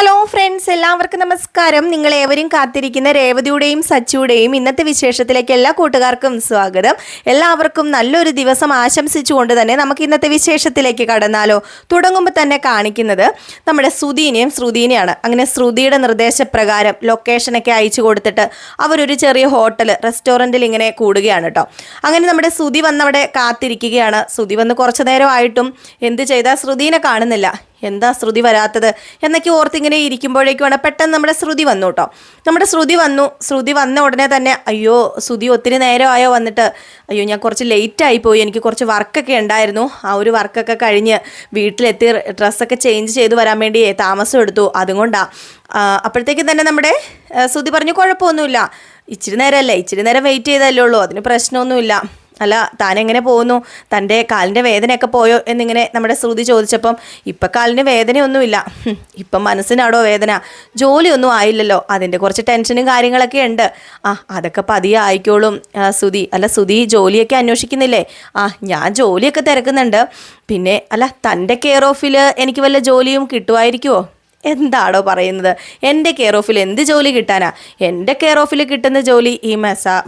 Hello friends, എല്ലാവർക്കും നമസ്കാരം. നിങ്ങളേവരും കാത്തിരിക്കുന്ന രേവതിയുടെയും സച്ചിയുടെയും ഇന്നത്തെ വിശേഷത്തിലേക്ക് എല്ലാ കൂട്ടുകാർക്കും സ്വാഗതം. എല്ലാവർക്കും നല്ലൊരു ദിവസം ആശംസിച്ചുകൊണ്ട് തന്നെ നമുക്ക് ഇന്നത്തെ വിശേഷത്തിലേക്ക് കടന്നാലോ. തുടങ്ങുമ്പോൾ തന്നെ കാണിക്കുന്നത് നമ്മുടെ ശ്രുതിനെയും ശ്രുതിനെയാണ്. അങ്ങനെ ശ്രുതിയുടെ നിർദ്ദേശപ്രകാരം ലൊക്കേഷനൊക്കെ അയച്ചു കൊടുത്തിട്ട് അവരൊരു ചെറിയ റെസ്റ്റോറൻറ്റിൽ ഇങ്ങനെ കൂടുകയാണ് കേട്ടോ. അങ്ങനെ നമ്മുടെ ശ്രുതി വന്നവിടെ കാത്തിരിക്കുകയാണ്. ശ്രുതി വന്ന് കുറച്ചു നേരമായിട്ടും എന്ത് ചെയ്താൽ ശ്രുതിനെ കാണുന്നില്ല. എന്താ ശ്രുതി വരാത്തത് എന്നൊക്കെ ഓർത്തിങ്ങനെ ഇരിക്കുമ്പോഴേക്കുമാണ് പെട്ടെന്ന് നമ്മുടെ ശ്രുതി വന്നു കേട്ടോ. നമ്മുടെ ശ്രുതി വന്ന ഉടനെ തന്നെ അയ്യോ ശ്രുതി ഒത്തിരി നേരമായോ വന്നിട്ട്, അയ്യോ ഞാൻ കുറച്ച് ലേറ്റായി പോയി, എനിക്ക് കുറച്ച് വർക്കൊക്കെ ഉണ്ടായിരുന്നു, ആ ഒരു വർക്കൊക്കെ കഴിഞ്ഞ് വീട്ടിലെത്തി ഡ്രസ്സൊക്കെ ചേഞ്ച് ചെയ്ത് വരാൻ വേണ്ടി താമസം എടുത്തു, അതുകൊണ്ടാണ്. അപ്പോഴത്തേക്കും തന്നെ നമ്മുടെ ശ്രുതി പറഞ്ഞു കുഴപ്പമൊന്നുമില്ല, ഇച്ചിരി നേരം വെയിറ്റ് ചെയ്തല്ലേ ഉള്ളൂ, അതിന് പ്രശ്നമൊന്നുമില്ല. അല്ല താൻ എങ്ങനെ പോകുന്നു, തൻ്റെ കാലിൻ്റെ വേദനയൊക്കെ പോയോ എന്നിങ്ങനെ നമ്മുടെ ശ്രുതി ചോദിച്ചപ്പം ഇപ്പം കാലിന് വേദനയൊന്നുമില്ല, ഇപ്പം മനസ്സിനാടോ വേദന, ജോലിയൊന്നും ആയില്ലല്ലോ, അതിൻ്റെ കുറച്ച് ടെൻഷനും കാര്യങ്ങളൊക്കെ ഉണ്ട്. അതൊക്കെ പതിയെ ആയിക്കോളും ശ്രുതി. അല്ല ശ്രുതി ജോലിയൊക്കെ അന്വേഷിക്കുന്നില്ലേ? ഞാൻ ജോലിയൊക്കെ തിരക്കുന്നുണ്ട്. പിന്നെ അല്ല തൻ്റെ കെയർ ഓഫിൽ എനിക്ക് വല്ല ജോലിയും കിട്ടുമായിരിക്കുമോ? എന്താണോ പറയുന്നത്? എൻ്റെ കെയർ ഓഫിൽ എന്ത് ജോലി കിട്ടാനാ? എൻ്റെ കെയർ ഓഫിൽ കിട്ടുന്ന ജോലി ഈ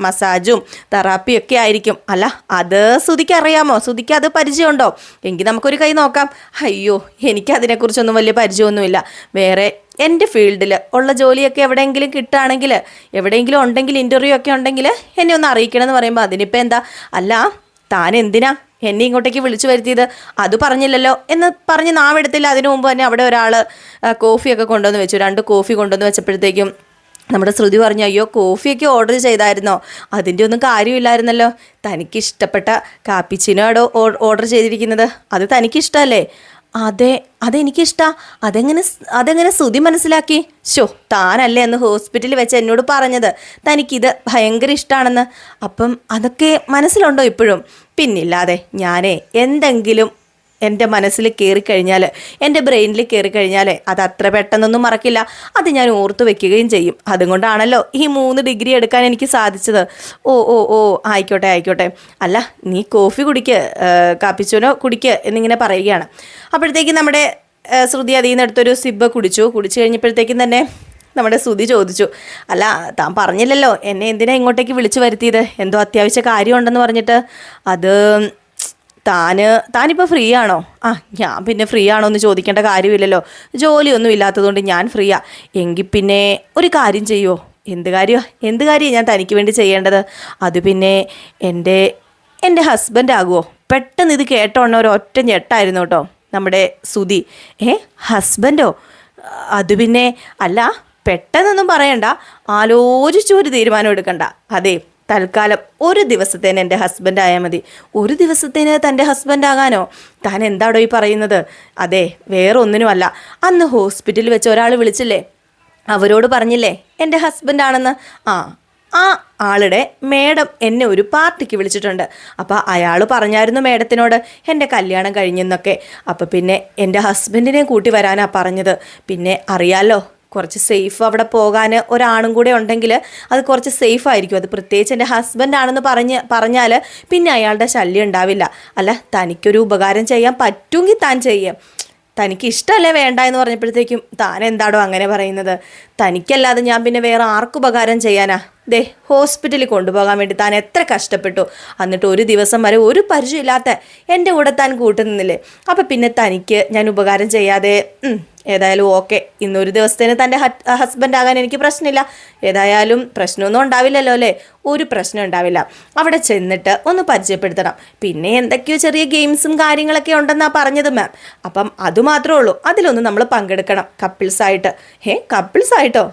മസാജും തെറാപ്പിയും ഒക്കെ ആയിരിക്കും. അല്ല അത് ശ്രുതിക്ക് അറിയാമോ? ശ്രുതിക്ക് അത് പരിചയമുണ്ടോ? എങ്കിൽ നമുക്കൊരു കൈ നോക്കാം. അയ്യോ എനിക്കതിനെക്കുറിച്ചൊന്നും വലിയ പരിചയമൊന്നുമില്ല. വേറെ എൻ്റെ ഫീൽഡിൽ ഉള്ള ജോലിയൊക്കെ എവിടെയെങ്കിലും കിട്ടുകയാണെങ്കിൽ, എവിടെയെങ്കിലും ഉണ്ടെങ്കിൽ, ഇൻ്റർവ്യൂ ഒക്കെ ഉണ്ടെങ്കിൽ എന്നെ ഒന്ന് അറിയിക്കണം എന്ന് പറയുമ്പോൾ അതിനിപ്പോൾ എന്താ? അല്ല താൻ എന്തിനാ എന്നെ ഇങ്ങോട്ടേക്ക് വിളിച്ചു വരുത്തിയത്? അത് പറഞ്ഞില്ലല്ലോ എന്ന് പറഞ്ഞ് നാവെടുത്തില്ല. അതിനു മുമ്പ് തന്നെ അവിടെ ഒരാൾ കോഫിയൊക്കെ കൊണ്ടുവന്ന് വെച്ചു. 2 കോഫി കൊണ്ടുവന്ന് വെച്ചപ്പോഴത്തേക്കും നമ്മുടെ ശ്രുതി പറഞ്ഞു, അയ്യോ കോഫിയൊക്കെ ഓർഡർ ചെയ്തായിരുന്നോ? അതിൻ്റെ ഒന്നും കാര്യമില്ലായിരുന്നല്ലോ, തനിക്കിഷ്ടപ്പെട്ട കാപ്പിച്ചിനോ ഓർഡർ ചെയ്തിരിക്കുന്നത്, അത് തനിക്കിഷ്ടമല്ലേ? അതെനിക്കിഷ്ടമാണ്. അതെങ്ങനെ ശ്രുതി മനസ്സിലാക്കി? താനല്ലേ അന്ന് ഹോസ്പിറ്റലിൽ വെച്ച് എന്നോട് പറഞ്ഞത് തനിക്കിത് ഭയങ്കര ഇഷ്ടമാണെന്ന്. അപ്പം അതൊക്കെ മനസ്സിലുണ്ടോ ഇപ്പോഴും? പിന്നില്ലാതെ എന്തെങ്കിലും എൻ്റെ മനസ്സിൽ കയറിക്കഴിഞ്ഞാൽ, എൻ്റെ ബ്രെയിനിൽ കയറിക്കഴിഞ്ഞാൽ അത് അത്ര പെട്ടെന്നൊന്നും മറക്കില്ല. അത് ഞാൻ ഓർത്തു വെക്കുകയും ചെയ്യും. അതുകൊണ്ടാണല്ലോ ഈ 3 ഡിഗ്രി എടുക്കാൻ എനിക്ക് സാധിച്ചത്. ഓ ആയിക്കോട്ടെ. അല്ല നീ കോഫി കാപ്പിച്ചോനോ കുടിക്കുക എന്നിങ്ങനെ പറയുകയാണ്. അപ്പോഴത്തേക്കും നമ്മുടെ ശ്രുതി അതിൽ നിന്ന് എടുത്തൊരു സിബ് കുടിച്ചു കഴിഞ്ഞപ്പോഴത്തേക്കും തന്നെ നമ്മുടെ ശ്രുതി ചോദിച്ചു, അല്ല താൻ പറഞ്ഞില്ലല്ലോ എന്നെ എന്തിനാ ഇങ്ങോട്ടേക്ക് വിളിച്ചു വരുത്തിയത്? എന്തോ അത്യാവശ്യ കാര്യമുണ്ടെന്ന് പറഞ്ഞിട്ട്. അത് താനിപ്പോൾ ഫ്രീ ആണോ? ഞാൻ പിന്നെ ഫ്രീ ആണോ എന്ന് ചോദിക്കേണ്ട കാര്യമില്ലല്ലോ, ജോലിയൊന്നും ഇല്ലാത്തതുകൊണ്ട് ഞാൻ ഫ്രീയാ. എങ്കിൽ പിന്നെ ഒരു കാര്യം ചെയ്യുമോ? എന്ത് കാര്യം ഞാൻ തനിക്ക് വേണ്ടി ചെയ്യേണ്ടത്? അത് പിന്നെ എൻ്റെ ഹസ്ബൻഡ് ആകുമോ? പെട്ടെന്ന് ഇത് കേട്ടോണോ ഒരൊറ്റ ഞെട്ടായിരുന്നു കേട്ടോ നമ്മുടെ ശ്രുതി. ഹസ്ബൻഡോ? അത് പിന്നെ അല്ല പെട്ടെന്നൊന്നും പറയണ്ട, ആലോചിച്ചൊരു തീരുമാനം എടുക്കണ്ട. അതെ തൽക്കാലം ഒരു ദിവസത്തേന് എൻ്റെ ഹസ്ബൻഡ് ആയാൽ മതി. ഒരു ദിവസത്തേന് തൻ്റെ ഹസ്ബൻഡ് ആകാനോ? താൻ എന്താടോ ഈ പറയുന്നത്? അതെ വേറെ ഒന്നിനുമല്ല, അന്ന് ഹോസ്പിറ്റലിൽ വെച്ച് ഒരാൾ വിളിച്ചില്ലേ, അവരോട് പറഞ്ഞില്ലേ എൻ്റെ ഹസ്ബൻഡ് ആണെന്ന്? ആ ആളുടെ മേഡം എന്നെ ഒരു പാർട്ടിക്ക് വിളിച്ചിട്ടുണ്ട്. അപ്പോൾ അയാൾ പറഞ്ഞായിരുന്നു മേഡത്തിനോട് എൻ്റെ കല്യാണം കഴിഞ്ഞെന്നൊക്കെ. അപ്പോൾ പിന്നെ എൻ്റെ ഹസ്ബൻഡിനെ കൂട്ടി വരാനാണ് പറഞ്ഞത്. പിന്നെ അറിയാലോ കുറച്ച് സേഫ് അവിടെ പോകാൻ ഒരാണും കൂടെ ഉണ്ടെങ്കിൽ അത് കുറച്ച് സേഫ് ആയിരിക്കും. അത് പ്രത്യേകിച്ച് എൻ്റെ ഹസ്ബൻഡ് ആണെന്ന് പറഞ്ഞാൽ പിന്നെ അയാളുടെ ശല്യം ഉണ്ടാവില്ല. അല്ല തനിക്കൊരു ഉപകാരം ചെയ്യാൻ പറ്റുമെങ്കിൽ താൻ ചെയ്യാം. തനിക്ക് ഇഷ്ടമല്ലേ വേണ്ട എന്ന് പറഞ്ഞപ്പോഴത്തേക്കും താൻ എന്താടോ അങ്ങനെ പറയുന്നത്? തനിക്കല്ലാതെ ഞാൻ പിന്നെ വേറെ ആർക്കുപകാരം ചെയ്യാനാ? ഹോസ്പിറ്റലിൽ കൊണ്ടുപോകാൻ വേണ്ടി താൻ എത്ര കഷ്ടപ്പെട്ടു, എന്നിട്ട് ഒരു ദിവസം വരെ ഒരു പരിചയമില്ലാത്ത എൻ്റെ കൂടെ താൻ കൂട്ടുനിന്നില്ലേ? അപ്പം പിന്നെ തനിക്ക് ഞാൻ ഉപകാരം ചെയ്യാതെ ഏതായാലും ഓക്കെ, ഇന്നൊരു ദിവസത്തേന് തൻ്റെ ഹസ്ബൻഡ് ആകാൻ എനിക്ക് പ്രശ്നമില്ല. ഏതായാലും പ്രശ്നമൊന്നും ഉണ്ടാവില്ലല്ലോ അല്ലേ? ഒരു പ്രശ്നം ഉണ്ടാവില്ല. അവിടെ ചെന്നിട്ട് ഒന്ന് പരിചയപ്പെടുത്തണം. പിന്നെ എന്തൊക്കെയോ ചെറിയ ഗെയിംസും കാര്യങ്ങളൊക്കെ ഉണ്ടെന്നാണ് പറഞ്ഞത് മാം. അപ്പം അതുമാത്രമേ ഉള്ളൂ, അതിലൊന്ന് നമ്മൾ പങ്കെടുക്കണം കപ്പിൾസായിട്ട്. കപ്പിൾസായിട്ടോ?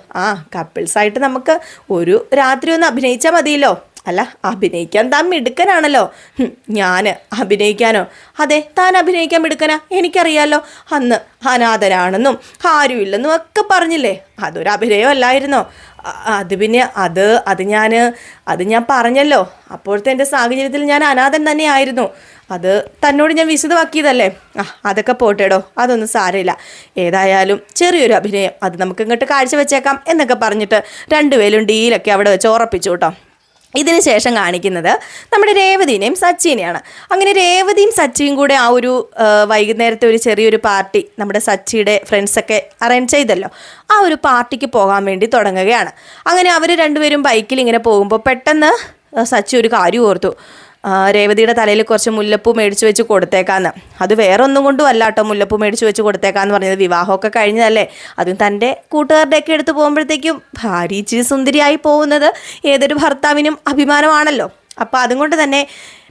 കപ്പിൾസായിട്ട് നമുക്ക് ഒരു രാത്രി ഒന്ന് അഭിനയിച്ചാൽ മതിയല്ലോ. അല്ല അഭിനയിക്കാൻ താൻ മിടുക്കനാണല്ലോ. ഞാൻ അഭിനയിക്കാനോ? അതെ താൻ അഭിനയിക്കാൻ മിടുക്കനാ, എനിക്കറിയാലോ. അന്ന് അനാഥനാണെന്നും ആരുമില്ലെന്നും ഒക്കെ പറഞ്ഞില്ലേ, അതൊരു അഭിനയമല്ലായിരുന്നോ? അത് പിന്നെ അത് ഞാൻ പറഞ്ഞല്ലോ. അപ്പോഴത്തെ എൻ്റെ സാഹചര്യത്തിൽ ഞാൻ അനാഥൻ തന്നെ ആയിരുന്നു. അത് തന്നോട് ഞാൻ വിശദമാക്കിയതല്ലേ. അതൊക്കെ പോട്ടേടോ, അതൊന്നും സാരമില്ല. ഏതായാലും ചെറിയൊരു അഭിനയം അത് നമുക്ക് ഇങ്ങോട്ട് കാഴ്ച വെച്ചേക്കാം എന്നൊക്കെ പറഞ്ഞിട്ട് 2 പേരും ഡീലൊക്കെ അവിടെ വെച്ച് ഉറപ്പിച്ചു കേട്ടോ. ഇതിന് ശേഷം കാണിക്കുന്നത് നമ്മുടെ രേവതിനെയും സച്ചിനെയാണ്. അങ്ങനെ രേവതിയും സച്ചിയും കൂടെ ആ ഒരു വൈകുന്നേരത്തെ ഒരു ചെറിയൊരു പാർട്ടി നമ്മുടെ സച്ചിയുടെ ഫ്രണ്ട്സൊക്കെ അറേഞ്ച് ചെയ്തല്ലോ, ആ ഒരു പാർട്ടിക്ക് പോകാൻ വേണ്ടി തുടങ്ങുകയാണ്. അങ്ങനെ അവർ രണ്ടുപേരും ബൈക്കിൽ ഇങ്ങനെ പോകുമ്പോൾ പെട്ടെന്ന് സച്ചി ഒരു കാര്യം ഓർത്തു. രേവതിയുടെ തലയിൽ കുറച്ച് മുല്ലപ്പൂ മേടിച്ച് വെച്ച് കൊടുത്തേക്കാന്ന്. അത് വേറെ ഒന്നും കൊണ്ടും അല്ല കേട്ടോ മുല്ലപ്പൂ മേടിച്ച് വെച്ച് കൊടുത്തേക്കാന്ന് പറഞ്ഞത്. വിവാഹമൊക്കെ കഴിഞ്ഞതല്ലേ, അതും തൻ്റെ കൂട്ടുകാരുടെയൊക്കെ എടുത്ത് പോകുമ്പോഴത്തേക്കും ഭാര്യ ഇച്ചിരി സുന്ദരിയായി പോകുന്നത് ഏതൊരു ഭർത്താവിനും അഭിമാനമാണല്ലോ. അപ്പോൾ അതുകൊണ്ട് തന്നെ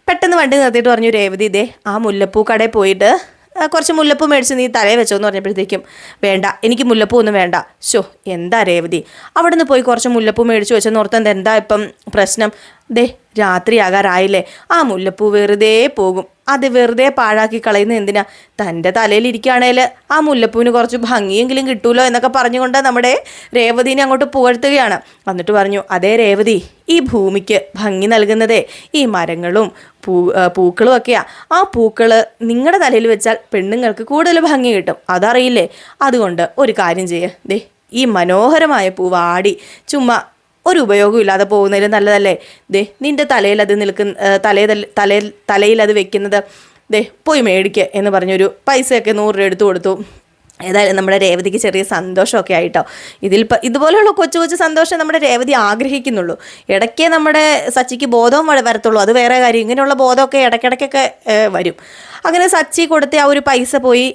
പെട്ടെന്ന് വണ്ടി നിർത്തിയിട്ട് പറഞ്ഞു, രേവതി ഇതേ ആ മുല്ലപ്പൂ കടയിൽ പോയിട്ട് കുറച്ച് മുല്ലപ്പൂ മേടിച്ച് നീ തലയിൽ വെച്ചോന്ന് പറഞ്ഞപ്പോഴത്തേക്കും വേണ്ട, എനിക്ക് മുല്ലപ്പൂ ഒന്നും വേണ്ട. എന്താ രേവതി, അവിടെ നിന്ന് പോയി കുറച്ച് മുല്ലപ്പൂ മേടിച്ച് വെച്ചെന്ന് ഓർത്തത് എന്താ ഇപ്പം പ്രശ്നം? ദേ രാത്രിയാകാറായില്ലേ, ആ മുല്ലപ്പൂ വെറുതെ പോകും, അത് വെറുതെ പാഴാക്കി കളയുന്ന എന്തിനാ? തൻ്റെ തലയിലിരിക്കുകയാണേൽ ആ മുല്ലപ്പൂവിന് കുറച്ച് ഭംഗിയെങ്കിലും കിട്ടുമല്ലോ എന്നൊക്കെ പറഞ്ഞുകൊണ്ട് നമ്മുടെ രേവതിനെ അങ്ങോട്ട് പുകഴ്ത്തുകയാണ്. എന്നിട്ട് പറഞ്ഞു, അതേ രേവതി, ഈ ഭൂമിക്ക് ഭംഗി നൽകുന്നതേ ഈ മരങ്ങളും പൂക്കളും ഒക്കെയാ. ആ പൂക്കൾ നിങ്ങളുടെ തലയിൽ വെച്ചാൽ പെണ്ണുങ്ങൾക്ക് കൂടുതൽ ഭംഗി കിട്ടും, അതറിയില്ലേ? അതുകൊണ്ട് ഒരു കാര്യം ചെയ്യ്, ദേ ഈ മനോഹരമായ പൂവ് ആടി ചുമ്മാ ഒരു ഉപയോഗവും ഇല്ലാതെ പോകുന്നതിൽ നല്ലതല്ലേ? ദേ നിൻ്റെ തലയിൽ അത് തലയിൽ അത് വെക്കുന്നത് ദേ പോയി മേടിക്കുക എന്ന് പറഞ്ഞൊരു പൈസയൊക്കെ 100 രൂപ എടുത്തു കൊടുത്തു. ഏതായാലും നമ്മുടെ രേവതിക്ക് ചെറിയ സന്തോഷമൊക്കെ ആയിട്ടോ. ഇതുപോലെയുള്ള കൊച്ചു കൊച്ചു സന്തോഷം നമ്മുടെ രേവതി ആഗ്രഹിക്കുന്നുള്ളൂ. ഇടയ്ക്കേ നമ്മുടെ സച്ചിക്ക് ബോധവും വരത്തുള്ളൂ, അത് വേറെ കാര്യം. ഇങ്ങനെയുള്ള ബോധമൊക്കെ ഇടയ്ക്കിടയ്ക്കൊക്കെ വരും. അങ്ങനെ സച്ചി കൊടുത്ത ആ ഒരു പൈസ പോയി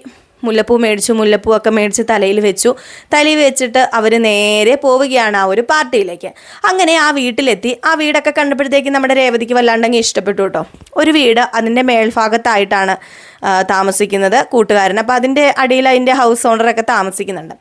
മുല്ലപ്പൂ ഒക്കെ മേടിച്ച് തലയിൽ വെച്ചു. തലയിൽ വെച്ചിട്ട് അവർ നേരെ പോവുകയാണ് ആ ഒരു പാർട്ടിയിലേക്ക്. അങ്ങനെ ആ വീട്ടിലെത്തി. ആ വീടൊക്കെ കണ്ടപ്പോഴത്തേക്കും നമ്മുടെ രേവതിക്ക് വല്ലാണ്ടെങ്കിൽ ഇഷ്ടപ്പെട്ടു കേട്ടോ. ഒരു വീട് അതിൻ്റെ മേൽഭാഗത്തായിട്ടാണ് താമസിക്കുന്നത് കൂട്ടുകാരൻ. അപ്പോൾ അതിൻ്റെ അടിയിൽ അതിൻ്റെ ഹൗസ് ഓണറൊക്കെ താമസിക്കുന്നുണ്ട്.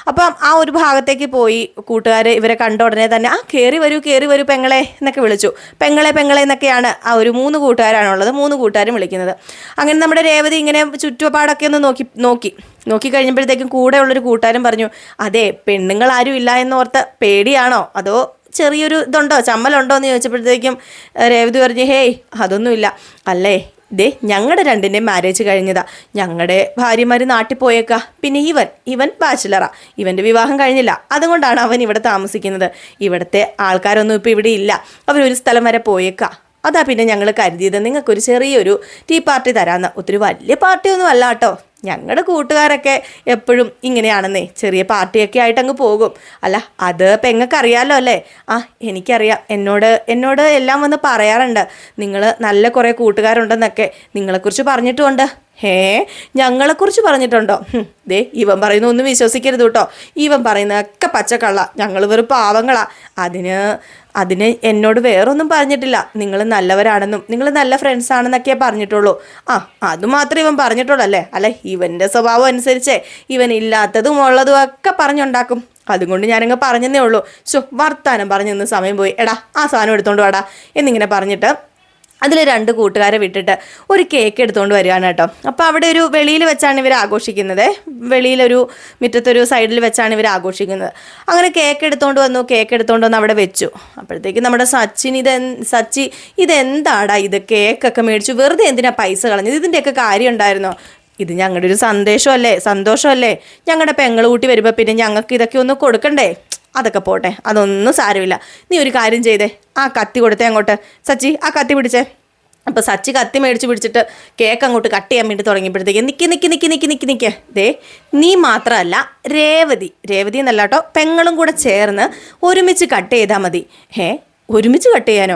അപ്പം ആ ഒരു ഭാഗത്തേക്ക് പോയി കൂട്ടുകാർ ഇവരെ കണ്ട ഉടനെ തന്നെ കയറി വരൂ പെങ്ങളെ എന്നൊക്കെ വിളിച്ചു. പെങ്ങളെ എന്നൊക്കെയാണ് ആ ഒരു 3 കൂട്ടുകാരാണുള്ളത്. 3 കൂട്ടുകാരും വിളിക്കുന്നത്. അങ്ങനെ നമ്മുടെ രേവതി ഇങ്ങനെ ചുറ്റുപാടൊക്കെ ഒന്ന് നോക്കി കഴിഞ്ഞപ്പോഴത്തേക്കും കൂടെ ഉള്ളൊരു കൂട്ടുകാരൻ പറഞ്ഞു, അതെ പെണ്ണുങ്ങൾ ആരും ഇല്ല എന്നോർത്ത് പേടിയാണോ, അതോ ചെറിയൊരു ഇതുണ്ടോ, ചമ്മലുണ്ടോ എന്ന് ചോദിച്ചപ്പോഴത്തേക്കും രേവതി പറഞ്ഞു, ഹേയ് അതൊന്നുമില്ല. അല്ലേ ദേ ഞങ്ങളുടെ 2ൻ്റെയും മാരേജ് കഴിഞ്ഞതാ, ഞങ്ങളുടെ ഭാര്യമാർ നാട്ടിൽ പോയേക്കാ. പിന്നെ ഇവൻ ബാച്ചിലറാ, ഇവൻ്റെ വിവാഹം കഴിഞ്ഞില്ല, അതുകൊണ്ടാണ് അവൻ ഇവിടെ താമസിക്കുന്നത്. ഇവിടുത്തെ ആൾക്കാരൊന്നും ഇപ്പോൾ ഇവിടെ ഇല്ല, അവരൊരു സ്ഥലം വരെ പോയേക്കാ. അതാ പിന്നെ ഞങ്ങൾ കരുതിയത് നിങ്ങൾക്കൊരു ചെറിയൊരു ടീ പാർട്ടി തരാമെന്ന്. ഒത്തിരി വലിയ പാർട്ടിയൊന്നും അല്ല കേട്ടോ, ഞങ്ങളുടെ കൂട്ടുകാരൊക്കെ എപ്പോഴും ഇങ്ങനെയാണെന്നേ, ചെറിയ പാർട്ടിയൊക്കെ ആയിട്ട് അങ്ങ് പോകും. അല്ല അത് പെങ്ങൾക്ക് അറിയാമല്ലോ അല്ലേ? എനിക്കറിയാം, എന്നോട് എല്ലാം വന്ന് പറയാറുണ്ട്, നിങ്ങൾ നല്ല കുറേ കൂട്ടുകാരുണ്ടെന്നൊക്കെ നിങ്ങളെക്കുറിച്ച് പറഞ്ഞിട്ടുമുണ്ട്. ഞങ്ങളെക്കുറിച്ച് പറഞ്ഞിട്ടുണ്ടോ? ദേ ഇവൻ പറയുന്ന ഒന്നും വിശ്വസിക്കരുത് കേട്ടോ, ഇവൻ പറയുന്നതൊക്കെ പച്ചക്കള്ള, ഞങ്ങൾ വെറും പാവങ്ങളാ. അതിന് എന്നോട് വേറൊന്നും പറഞ്ഞിട്ടില്ല, നിങ്ങൾ നല്ലവരാണെന്നും നിങ്ങൾ നല്ല ഫ്രണ്ട്സ് ആണെന്നൊക്കെ പറഞ്ഞിട്ടുള്ളൂ. അതുമാത്രം ഇവൻ പറഞ്ഞിട്ടുള്ളൂ അല്ലേ? അല്ല ഇവൻ്റെ സ്വഭാവം അനുസരിച്ച് ഇവൻ ഇല്ലാത്തതും ഉള്ളതും ഒക്കെ പറഞ്ഞുണ്ടാക്കും. അതുകൊണ്ട് ഞാനങ്ങ് പറഞ്ഞതേ ഉള്ളൂ. വർത്താനം പറഞ്ഞു നിന്ന് സമയം പോയി, എടാ ആ സാധനം എടുത്തോണ്ട് വാടാ എന്നിങ്ങനെ പറഞ്ഞിട്ട് അതിൽ 2 കൂട്ടുകാരെ വിട്ടിട്ട് ഒരു കേക്ക് എടുത്തുകൊണ്ട് വരികയാണ് കേട്ടോ. അപ്പോൾ അവിടെ ഒരു വെളിയിൽ വെച്ചാണ് ഇവർ ആഘോഷിക്കുന്നത്. വെളിയിലൊരു മുറ്റത്തൊരു സൈഡിൽ വെച്ചാണ് ഇവർ ആഘോഷിക്കുന്നത്. അങ്ങനെ കേക്ക് എടുത്തുകൊണ്ട് വന്ന് അവിടെ വെച്ചു. അപ്പോഴത്തേക്ക് നമ്മുടെ സച്ചി ഇതെന്താടാ ഇത്, കേക്കൊക്കെ മേടിച്ചു, വെറുതെ എന്തിനാ പൈസ കളഞ്ഞത്, ഇതിൻ്റെയൊക്കെ കാര്യം ഉണ്ടായിരുന്നോ? ഇത് ഞങ്ങളുടെ ഒരു സന്തോഷമല്ലേ, ഞങ്ങളുടെ പെങ്ങൾ കൂട്ടി വരുമ്പോൾ പിന്നെ ഞങ്ങൾക്ക് ഇതൊക്കെ ഒന്ന് കൊടുക്കണ്ടേ? അതൊക്കെ പോട്ടെ, അതൊന്നും സാരമില്ല. നീ ഒരു കാര്യം ചെയ്തേ, ആ കത്തി കൊടുത്തേ അങ്ങോട്ട്. സച്ചി ആ കത്തി പിടിച്ചേ. അപ്പോൾ സച്ചി കത്തി മേടിച്ച് പിടിച്ചിട്ട് കേക്ക് അങ്ങോട്ട് കട്ട് ചെയ്യാൻ വേണ്ടി തുടങ്ങിയപ്പോഴത്തേക്ക് നിക്ക് ദേ നീ മാത്രമല്ല രേവതി എന്നല്ല കേട്ടോ, പെങ്ങളും കൂടെ ചേർന്ന് ഒരുമിച്ച് കട്ട് ചെയ്താൽ മതി. ഒരുമിച്ച് കട്ട് ചെയ്യാനോ?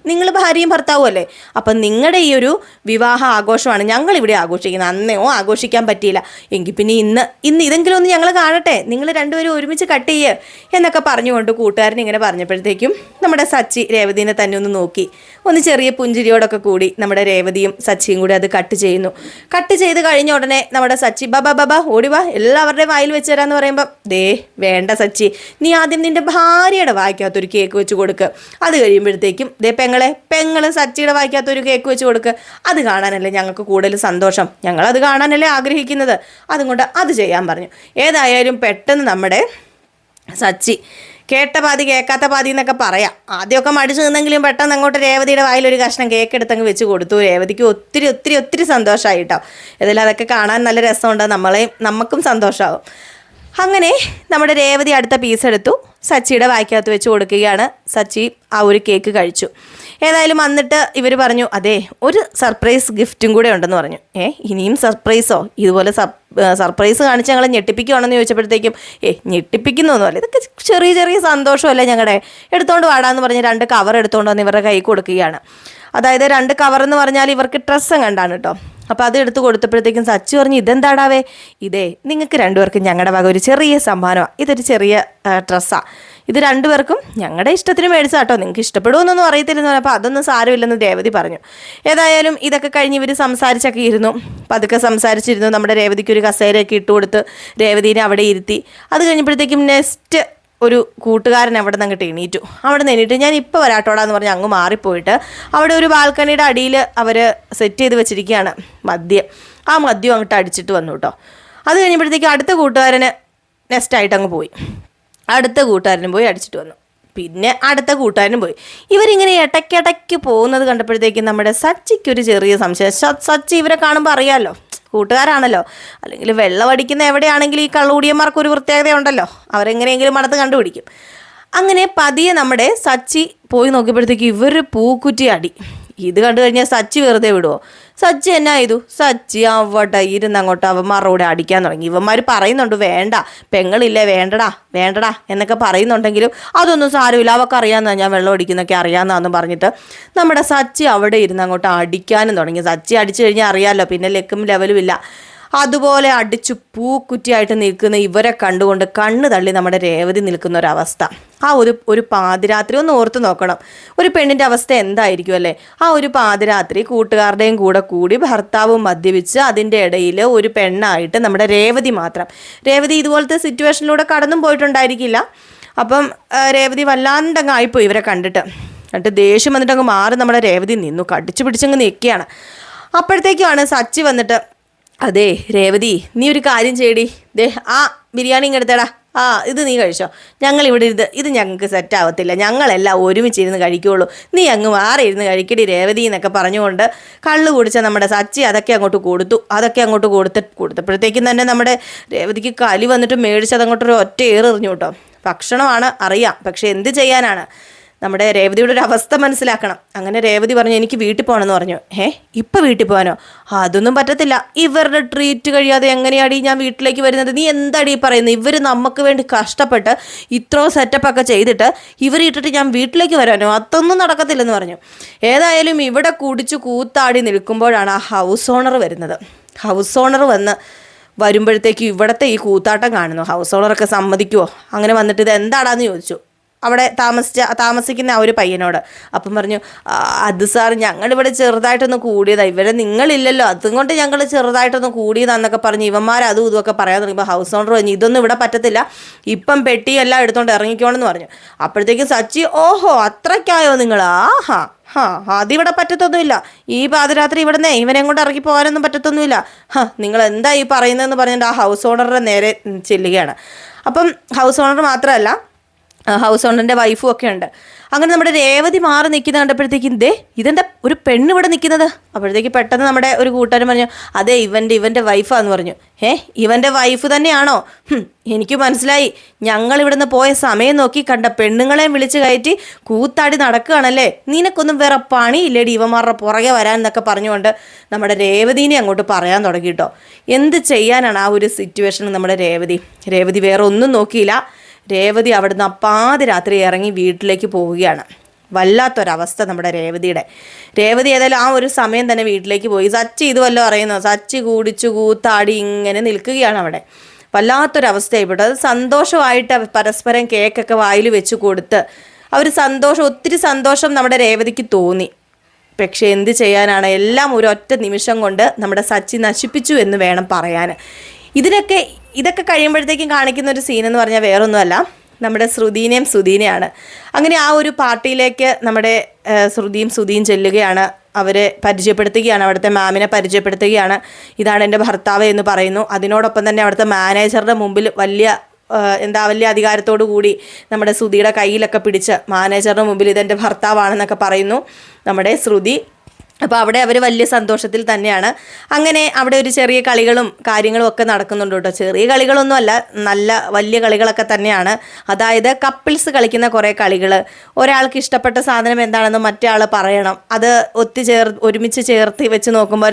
നിങ്ങൾ ഭാര്യയും ഭർത്താവും അല്ലേ? അപ്പം നിങ്ങളുടെ ഈ ഒരു വിവാഹ ആഘോഷമാണ് ഞങ്ങളിവിടെ ആഘോഷിക്കുന്നത്. അന്നോ ആഘോഷിക്കാൻ പറ്റിയില്ല എങ്കിൽ പിന്നെ ഇന്ന് ഇതെങ്കിലും ഒന്ന് ഞങ്ങൾ കാണട്ടെ, നിങ്ങൾ രണ്ടുപേരും ഒരുമിച്ച് കട്ട് ചെയ്യുക എന്നൊക്കെ പറഞ്ഞുകൊണ്ട് കൂട്ടുകാരൻ ഇങ്ങനെ പറഞ്ഞപ്പോഴത്തേക്കും നമ്മുടെ സച്ചി രേവതിനെ തന്നെ ഒന്ന് നോക്കി, ഒന്ന് ചെറിയ പുഞ്ചിരിയോടൊക്കെ കൂടി നമ്മുടെ രേവതിയും സച്ചിയും കൂടി അത് കട്ട് ചെയ്യുന്നു. കട്ട് ചെയ്ത് കഴിഞ്ഞ ഉടനെ നമ്മുടെ സച്ചി ബാബാ ഓടിവാ എല്ലാവരുടെയും വായിൽ വെച്ച് തരാമെന്ന് പറയുമ്പോൾ, ദേ വേണ്ട സച്ചി, നീ ആദ്യം നിൻ്റെ ഭാര്യയുടെ വായിക്കകത്തൊരു കേക്ക് വെച്ച് കൊടുക്കുക. അത് കഴിയുമ്പോഴത്തേക്കും ദേ പെങ്ങള് സച്ചിയുടെ വായിക്കകത്തൊരു കേക്ക് വെച്ച് കൊടുക്കുക. അത് കാണാനല്ലേ ഞങ്ങൾക്ക് കൂടുതൽ സന്തോഷം, ഞങ്ങളത് കാണാനല്ലേ ആഗ്രഹിക്കുന്നത്, അതുകൊണ്ട് അത് ചെയ്യാൻ പറഞ്ഞു. ഏതായാലും പെട്ടെന്ന് നമ്മുടെ സച്ചി കേട്ട പാതി കേൾക്കാത്ത പാതി എന്നൊക്കെ പറയാം. ആദ്യമൊക്കെ മടിച്ചു നിന്നെങ്കിലും പെട്ടെന്ന് അങ്ങോട്ട് രേവതിയുടെ വായിലൊരു കഷ്ണം കേക്ക് എടുത്തങ്ങ് വെച്ച് കൊടുത്തു. രേവതിക്ക് ഒത്തിരി സന്തോഷമായി കേട്ടോ. ഏതായാലും അതൊക്കെ കാണാൻ നല്ല രസമുണ്ട്, നമുക്കും സന്തോഷമാകും. അങ്ങനെ നമ്മുടെ രേവതി അടുത്ത പീസ് എടുത്തു, സച്ചിയുടെ വായ്ക്കകത്ത് വെച്ച് കൊടുക്കുകയാണ്. സച്ചി ആ ഒരു കേക്ക് കഴിച്ചു. ഏതായാലും വന്നിട്ട് ഇവർ പറഞ്ഞു, അതെ ഒരു സർപ്രൈസ് ഗിഫ്റ്റും കൂടെ ഉണ്ടെന്ന് പറഞ്ഞു. ഇനിയും സർപ്രൈസോ? ഇതുപോലെ സർപ്രൈസ് കാണിച്ച് ഞങ്ങളെ ഞെട്ടിപ്പിക്കുകയാണെന്ന് ചോദിച്ചപ്പോഴത്തേക്കും ഞെട്ടിപ്പിക്കുന്നൊന്നുമല്ല, ഇതൊക്കെ ചെറിയ ചെറിയ സന്തോഷമല്ലേ ഞങ്ങളുടെ, എടുത്തോണ്ട് വാടാന്ന് പറഞ്ഞ് 2 കവർ എടുത്തോണ്ട് വന്ന് ഇവരുടെ കൈ കൊടുക്കുകയാണ്. അതായത് 2 കവർ എന്ന് പറഞ്ഞാൽ ഇവർക്ക് ഡ്രസ്സ് കണ്ടാണ് കേട്ടോ. അപ്പോൾ അത് എടുത്ത് കൊടുത്തപ്പോഴത്തേക്കും സച്ചി പറഞ്ഞു, ഇതെന്താടാവേ? ഇതേ നിങ്ങൾക്ക് 2 പേർക്കും ഞങ്ങളുടെ വക ഒരു ചെറിയ സമ്മാനമാണ്, ഇതൊരു ചെറിയ ഡ്രസ്സാണ്, ഇത് 2 പേർക്കും ഞങ്ങളുടെ ഇഷ്ടത്തിന് മേടിച്ചാൽ കേട്ടോ, നിങ്ങൾക്ക് ഇഷ്ടപ്പെടുമെന്നൊന്നും അറിയത്തില്ലെന്ന് പറഞ്ഞപ്പോൾ അതൊന്നും സാരമില്ലെന്ന് രേവതി പറഞ്ഞു. ഏതായാലും ഇതൊക്കെ കഴിഞ്ഞ് ഇവർ സംസാരിച്ചൊക്കെ ഇരുന്നു. പതുക്കെ സംസാരിച്ചിരുന്നു. നമ്മുടെ രേവതിക്ക് ഒരു കസേരയൊക്കെ ഇട്ട് കൊടുത്ത് രേവതിനെ അവിടെ ഇരുത്തി. അത് കഴിഞ്ഞപ്പോഴത്തേക്കും നെക്സ്റ്റ് ഒരു കൂട്ടുകാരൻ അവിടെ നിന്ന് അങ്ങോട്ട് എണീറ്റു. അവിടെ നിന്ന് എണീറ്റ് ഞാൻ ഇപ്പോൾ വരാട്ടോടാന്ന് പറഞ്ഞ് അങ്ങ് മാറിപ്പോയിട്ട് അവിടെ ഒരു ബാൽക്കണിയുടെ അടിയിൽ അവർ സെറ്റ് ചെയ്ത് വെച്ചിരിക്കുകയാണ് മദ്യം. ആ മദ്യം അങ്ങോട്ട് അടിച്ചിട്ട് വന്നു കേട്ടോ. അത് കഴിഞ്ഞപ്പോഴത്തേക്കും അടുത്ത കൂട്ടുകാരന് നെക്സ്റ്റായിട്ട് അങ്ങ് പോയി. അടുത്ത കൂട്ടുകാരനും പോയി അടിച്ചിട്ട് വന്നു. പിന്നെ അടുത്ത കൂട്ടുകാരനും പോയി. ഇവരിങ്ങനെ ഇടയ്ക്കിടയ്ക്ക് പോകുന്നത് കണ്ടപ്പോഴത്തേക്കും നമ്മുടെ സച്ചിക്കൊരു ചെറിയ സംശയം. സച്ചി ഇവരെ കാണുമ്പോൾ അറിയാമല്ലോ, കൂട്ടുകാരാണല്ലോ, അല്ലെങ്കിൽ വെള്ളം അടിക്കുന്ന എവിടെയാണെങ്കിലും ഈ കള്ളുകൂടിയന്മാർക്ക് ഒരു പ്രത്യേകതയുണ്ടല്ലോ, അവരെങ്ങനെയെങ്കിലും മണത്ത് കണ്ടുപിടിക്കും. അങ്ങനെ പതിയെ നമ്മുടെ സച്ചി പോയി നോക്കിയപ്പോഴത്തേക്ക് ഇവർ പൂക്കുറ്റി അടി. ഇത് കണ്ടു കഴിഞ്ഞാൽ സച്ചി വെറുതെ വിടുമോ? സച്ചി എന്നാ ചെയ്തു? സച്ചി അവിടെ ഇരുന്ന് അങ്ങോട്ട് അവന്മാരുടെ കൂടെ അടിക്കാൻ തുടങ്ങി. ഇവന്മാർ പറയുന്നുണ്ട് വേണ്ട, പെങ്ങളില്ലേ, വേണ്ടടാ എന്നൊക്കെ പറയുന്നുണ്ടെങ്കിലും അതൊന്നും സാരമില്ല, അവക്കറിയാമെന്നാ ഞാൻ വെള്ളം അടിക്കുന്നൊക്കെ അറിയാമെന്നാന്ന് പറഞ്ഞിട്ട് നമ്മുടെ സച്ചി അവിടെ ഇരുന്ന് അങ്ങോട്ട് അടിക്കാനും തുടങ്ങി. സച്ചി അടിച്ചു കഴിഞ്ഞാൽ അറിയാമല്ലോ, പിന്നെ ലെക്കും ലെവലും ഇല്ല. അതുപോലെ അടിച്ചു പൂക്കുറ്റിയായിട്ട് നിൽക്കുന്ന ഇവരെ കണ്ടുകൊണ്ട് കണ്ണ് തള്ളി നമ്മുടെ രേവതി നിൽക്കുന്ന ഒരവസ്ഥ. ആ ഒരു പാതിരാത്രി ഒന്ന് ഓർത്ത് നോക്കണം, ഒരു പെണ്ണിൻ്റെ അവസ്ഥ എന്തായിരിക്കും അല്ലേ? ആ ഒരു പാതിരാത്രി കൂട്ടുകാരുടെയും കൂടി ഭർത്താവും മദ്യപിച്ച് അതിൻ്റെ ഇടയിൽ ഒരു പെണ്ണായിട്ട് നമ്മുടെ രേവതി മാത്രം. രേവതി ഇതുപോലത്തെ സിറ്റുവേഷനിലൂടെ കടന്നും പോയിട്ടുണ്ടായിരിക്കില്ല. അപ്പം രേവതി വല്ലാണ്ടങ്ങ് ആയിപ്പോയി ഇവരെ കണ്ടിട്ട്. എന്നിട്ട് ദേഷ്യം വന്നിട്ട് അങ്ങ് മാറി നമ്മുടെ രേവതി നിന്നു, കടിച്ചു പിടിച്ചങ്ങ് നിൽക്കുകയാണ്. അപ്പോഴത്തേക്കുമാണ് സച്ചി വന്നിട്ട്, അതെ രേവതി, നീ ഒരു കാര്യം ചെയ്യടി, ദേ ആ ബിരിയാണി ഇങ്ങെടുത്തേടാ, ഇത് നീ കഴിച്ചോ, ഞങ്ങളിവിടെ ഇത് ഞങ്ങൾക്ക് സെറ്റ് ആവത്തില്ല, ഞങ്ങളെല്ലാം ഒരുമിച്ചിരുന്ന് കഴിക്കുകയുള്ളൂ, നീ അങ്ങ് മാറിയിരുന്ന് കഴിക്കടി രേവതി എന്നൊക്കെ പറഞ്ഞുകൊണ്ട് കള്ള് കുടിച്ച നമ്മുടെ സച്ചി അതൊക്കെ അങ്ങോട്ട് കൊടുത്തപ്പോഴത്തേക്കും തന്നെ നമ്മുടെ രേവതിക്ക് കലി വന്നിട്ട് മേടിച്ചതങ്ങോട്ടൊരു ഒറ്റ ഏറെറിഞ്ഞു കേട്ടോ. ഭക്ഷണമാണ് അറിയാം, പക്ഷെ എന്ത് ചെയ്യാനാണ്, നമ്മുടെ രേവതിയുടെ ഒരു അവസ്ഥ മനസ്സിലാക്കണം. അങ്ങനെ രേവതി പറഞ്ഞു, എനിക്ക് വീട്ടിൽ പോകണമെന്ന് പറഞ്ഞു. ഇപ്പം വീട്ടിൽ പോകാനോ? അതൊന്നും പറ്റത്തില്ല, ഇവരുടെ ട്രീറ്റ് കഴിയാതെ എങ്ങനെയാടി ഞാൻ വീട്ടിലേക്ക് വരുന്നത്? നീ എന്താടി പറയുന്നത്? ഇവർ നമുക്ക് വേണ്ടി കഷ്ടപ്പെട്ട് ഇത്രയും സെറ്റപ്പൊക്കെ ചെയ്തിട്ട് ഇവരിട്ടിട്ട് ഞാൻ വീട്ടിലേക്ക് വരാനോ? അതൊന്നും നടക്കത്തില്ലെന്ന് പറഞ്ഞു. ഏതായാലും ഇവിടെ കുടിച്ചു കൂത്താടി നിൽക്കുമ്പോഴാണ് ആ ഹൗസ് ഓണർ വരുന്നത്. ഹൗസ് ഓണർ വരുമ്പോഴത്തേക്ക് ഇവിടുത്തെ ഈ കൂത്താട്ടം കാണുന്നു. ഹൗസ് ഓണറൊക്കെ സമ്മതിക്കുമോ? അങ്ങനെ വന്നിട്ട് ഇത് എന്താടാന്ന് ചോദിച്ചു അവിടെ താമസിക്കുന്ന ആ ഒരു പയ്യനോട്. അപ്പം പറഞ്ഞു, അത് സാർ ഞങ്ങളിവിടെ ചെറുതായിട്ടൊന്ന് കൂടിയതാണ്, ഇവരെ നിങ്ങളില്ലല്ലോ അതുകൊണ്ട് ഞങ്ങൾ ചെറുതായിട്ടൊന്ന് കൂടിയതാന്നൊക്കെ പറഞ്ഞ് ഇവന്മാർ അതും ഇതുമൊക്കെ പറയാൻ തുടങ്ങിയപ്പോൾ ഹൗസ് ഓണർ പറഞ്ഞു, ഇതൊന്നും ഇവിടെ പറ്റത്തില്ല, ഇപ്പം പെട്ടിയെല്ലാം എടുത്തോണ്ട് ഇറങ്ങിക്കോണെന്ന് പറഞ്ഞു. അപ്പോഴത്തേക്കും സച്ചി, ഓഹോ അത്രയ്ക്കായോ നിങ്ങൾ? അതിവിടെ പറ്റത്തൊന്നുമില്ല, ഈ പാതിരാത്രി ഇവിടുന്ന് ഇവനെ കൊണ്ട് ഇറങ്ങി പോകാനൊന്നും പറ്റത്തൊന്നുമില്ല, നിങ്ങൾ എന്താ ഈ പറയുന്നതെന്ന് പറഞ്ഞിട്ട് ആ ഹൗസ് ഓണറുടെ നേരെ ചെല്ലുകയാണ്. അപ്പം ഹൗസ് ഓണർ മാത്രമല്ല, ഹൗസ് ഓണറിൻ്റെ വൈഫും ഒക്കെ ഉണ്ട്. അങ്ങനെ നമ്മുടെ രേവതി മാറി നിൽക്കുന്നത് കണ്ടപ്പോഴത്തേക്കും ഇതെന്താ ഒരു പെണ്ണ് ഇവിടെ നിൽക്കുന്നത്? അപ്പോഴത്തേക്ക് പെട്ടെന്ന് നമ്മുടെ ഒരു കൂട്ടുകാരൻ പറഞ്ഞു, അതെ ഇവൻ്റെ വൈഫാന്ന് പറഞ്ഞു. ഇവൻ്റെ വൈഫ് തന്നെയാണോ? എനിക്ക് മനസ്സിലായി, ഞങ്ങൾ ഇവിടുന്ന് പോയ സമയം നോക്കി കണ്ട പെണ്ണുങ്ങളെയും വിളിച്ച് കയറ്റി കൂത്താടി നടക്കുകയാണല്ലേ, നിനക്കൊന്നും വേറെ പണിയില്ലേടി ഇവന്മാരുടെ പുറകെ വരാൻ എന്നൊക്കെ പറഞ്ഞുകൊണ്ട് നമ്മുടെ രേവതിനെ അങ്ങോട്ട് പറയാൻ തുടങ്ങി കേട്ടോ. എന്ത് ചെയ്യാനാണ് ആ ഒരു സിറ്റുവേഷൻ? നമ്മുടെ രേവതി വേറെ ഒന്നും നോക്കിയില്ല. രേവതി അവിടുന്ന് പാതിരാത്രി ഇറങ്ങി വീട്ടിലേക്ക് പോവുകയാണ്. വല്ലാത്തൊരവസ്ഥ നമ്മുടെ രേവതി ഏതായാലും ആ ഒരു സമയം തന്നെ വീട്ടിലേക്ക് പോയി. സച്ചി ഇതുവല്ലോ അറിയുന്നോ? സച്ചി കുടിച്ചു കൂത്താടി ഇങ്ങനെ നിൽക്കുകയാണ് അവിടെ. വല്ലാത്തൊരവസ്ഥയായിപ്പെട്ടു. അത് സന്തോഷമായിട്ട് പരസ്പരം കേക്കൊക്കെ വായിൽ വെച്ച് കൊടുത്ത് ഒത്തിരി സന്തോഷം നമ്മുടെ രേവതിക്ക് തോന്നി. പക്ഷേ എന്ത് ചെയ്യാനാണ്, എല്ലാം ഒരു ഒറ്റ നിമിഷം കൊണ്ട് നമ്മുടെ സച്ചി നശിപ്പിച്ചു എന്ന് വേണം പറയാൻ. ഇതൊക്കെ കഴിയുമ്പോഴത്തേക്കും കാണിക്കുന്ന ഒരു സീനെന്ന് പറഞ്ഞാൽ വേറൊന്നുമല്ല, നമ്മുടെ സുധീനെയാണ്. അങ്ങനെ ആ ഒരു പാർട്ടിയിലേക്ക് നമ്മുടെ സുധിയും ചെല്ലുകയാണ്. അവരെ പരിചയപ്പെടുത്തുകയാണ്, അവിടുത്തെ മാമിനെ പരിചയപ്പെടുത്തുകയാണ്. ഇതാണ് എൻ്റെ ഭർത്താവ് എന്ന് പറയുന്നു. അതിനോടൊപ്പം തന്നെ അവിടുത്തെ മാനേജറുടെ മുമ്പിൽ വലിയ അധികാരത്തോടു കൂടി നമ്മുടെ ശ്രുതിയുടെ കയ്യിലൊക്കെ പിടിച്ച് മാനേജറുടെ മുമ്പിൽ ഇതെൻ്റെ ഭർത്താവാണെന്നൊക്കെ പറയുന്നു. നമ്മുടെ ശ്രുതി അപ്പോൾ അവിടെ അവർ വലിയ സന്തോഷത്തിൽ തന്നെയാണ്. അങ്ങനെ അവിടെ ഒരു ചെറിയ കളികളും കാര്യങ്ങളും ഒക്കെ നടക്കുന്നുണ്ട് കേട്ടോ. ചെറിയ കളികളൊന്നും അല്ല, നല്ല വലിയ കളികളൊക്കെ തന്നെയാണ്. അതായത് കപ്പിൾസ് കളിക്കുന്ന കുറേ കളികൾ. ഒരാൾക്ക് ഇഷ്ടപ്പെട്ട സാധനം എന്താണെന്ന് മറ്റേ ആൾ പറയണം. അത് ഒരുമിച്ച് ചേർത്ത് വെച്ച് നോക്കുമ്പോൾ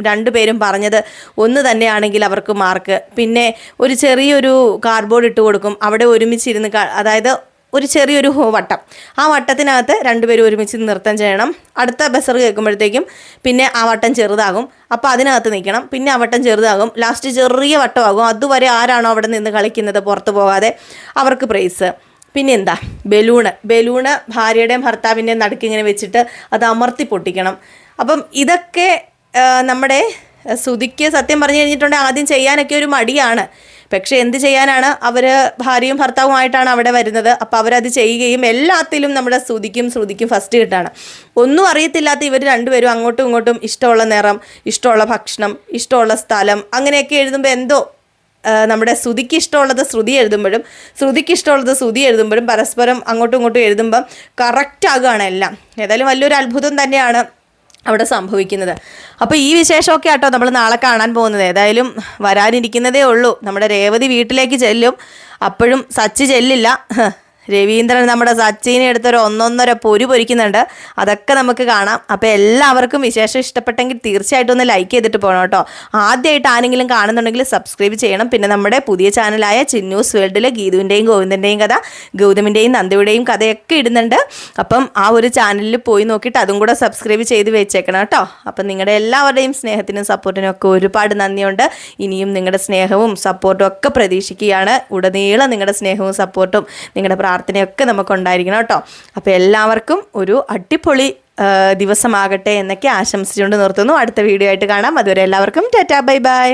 രണ്ടുപേരും പറഞ്ഞത് ഒന്ന് തന്നെയാണെങ്കിൽ അവർക്ക് മാർക്ക്. പിന്നെ ഒരു ചെറിയൊരു കാർഡ്ബോർഡ് ഇട്ട് കൊടുക്കും. അവിടെ ഒരുമിച്ചിരുന്ന് അതായത് ഒരു ചെറിയൊരു വട്ടം, ആ വട്ടത്തിനകത്ത് രണ്ടുപേരും ഒരുമിച്ച് നൃത്തം ചെയ്യണം. അടുത്ത ബസർ കേൾക്കുമ്പോഴത്തേക്കും പിന്നെ ആ വട്ടം ചെറുതാകും. അപ്പോൾ അതിനകത്ത് നിൽക്കണം. പിന്നെ ആ വട്ടം ചെറുതാകും. ലാസ്റ്റ് ചെറിയ വട്ടമാകും. അതുവരെ ആരാണോ അവിടെ നിന്ന് കളിക്കുന്നത് പുറത്ത് പോകാതെ അവർക്ക് പ്രൈസ്. പിന്നെ എന്താ, ബലൂണ് ഭാര്യയുടെയും ഭർത്താവിൻ്റെയും നടുക്കിങ്ങനെ വെച്ചിട്ട് അത് അമർത്തി പൊട്ടിക്കണം. അപ്പം ഇതൊക്കെ നമ്മുടെ ശ്രുതിക്ക് സത്യം പറഞ്ഞു കഴിഞ്ഞിട്ടുണ്ടെങ്കിൽ ആദ്യം ചെയ്യാനൊക്കെ ഒരു മടിയാണ്. പക്ഷെ എന്ത് ചെയ്യാനാണ്, അവർ ഭാര്യയും ഭർത്താവുമായിട്ടാണ് അവിടെ വരുന്നത്. അപ്പോൾ അവരത് ചെയ്യുകയും എല്ലാത്തിലും നമ്മുടെ ശ്രുതിക്കും ഫസ്റ്റ് കിട്ടാണ്. ഒന്നും അറിയത്തില്ലാത്ത ഇവർ രണ്ടുപേരും അങ്ങോട്ടും ഇങ്ങോട്ടും ഇഷ്ടമുള്ള നിറം, ഇഷ്ടമുള്ള ഭക്ഷണം, ഇഷ്ടമുള്ള സ്ഥലം അങ്ങനെയൊക്കെ എഴുതുമ്പോൾ എന്തോ നമ്മുടെ ശ്രുതിക്ക് ഇഷ്ടമുള്ളത് ശ്രുതി എഴുതുമ്പോഴും ശ്രുതി എഴുതുമ്പോഴും പരസ്പരം അങ്ങോട്ടും ഇങ്ങോട്ടും എഴുതുമ്പം കറക്റ്റ് ആകുകയാണ് എല്ലാം. ഏതായാലും വലിയൊരു അത്ഭുതം തന്നെയാണ് അവിടെ സംഭവിക്കുന്നത്. അപ്പോൾ ഈ വിശേഷമൊക്കെ ആട്ടോ നമ്മൾ നാളെ കാണാൻ പോകുന്നത്. ഏതായാലും വരാനിരിക്കുന്നതേ ഉള്ളൂ. നമ്മുടെ രേവതി വീട്ടിലേക്ക് ചെല്ലും. അപ്പോഴും സച്ചി ചെല്ലില്ല. രവീന്ദ്രൻ നമ്മുടെ സച്ചിനെ എടുത്തൊരു 1.5 പൊരി പൊരിക്കുന്നുണ്ട്. അതൊക്കെ നമുക്ക് കാണാം. അപ്പോൾ എല്ലാവർക്കും വിശേഷം ഇഷ്ടപ്പെട്ടെങ്കിൽ തീർച്ചയായിട്ടും ഒന്ന് ലൈക്ക് ചെയ്തിട്ട് പോകണം കേട്ടോ. ആദ്യമായിട്ട് ആരെങ്കിലും കാണുന്നുണ്ടെങ്കിൽ സബ്സ്ക്രൈബ് ചെയ്യണം. പിന്നെ നമ്മുടെ പുതിയ ചാനലായ ചിന്നൂസ് വേൾഡിൽ ഗീതുവിൻ്റെയും ഗോവിന്ദൻ്റെയും കഥ, ഗൗതമിൻ്റെയും നന്ദയുടെയും കഥയൊക്കെ ഇടുന്നുണ്ട്. അപ്പം ആ ഒരു ചാനലിൽ പോയി നോക്കിയിട്ട് അതും കൂടെ സബ്സ്ക്രൈബ് ചെയ്ത് വെച്ചേക്കണം കേട്ടോ. അപ്പം നിങ്ങളുടെ എല്ലാവരുടെയും സ്നേഹത്തിനും സപ്പോർട്ടിനും ഒക്കെ ഒരുപാട് നന്ദിയുണ്ട്. ഇനിയും നിങ്ങളുടെ സ്നേഹവും സപ്പോർട്ടും ഒക്കെ പ്രതീക്ഷിക്കുകയാണ്. ഉടനീളം നിങ്ങളുടെ സ്നേഹവും സപ്പോർട്ടും നിങ്ങളുടെ പ്രാർത്ഥനയൊക്കെ നമുക്കുണ്ടായിരിക്കണം കേട്ടോ. അപ്പോൾ എല്ലാവർക്കും ഒരു അടിപൊളി ദിവസമാകട്ടെ എന്നൊക്കെ ആശംസിച്ചുകൊണ്ട് നിർത്തുന്നു. അടുത്ത വീഡിയോ ആയിട്ട് കാണാം. അതുവരെ എല്ലാവർക്കും ടാറ്റാ, ബൈ ബൈ.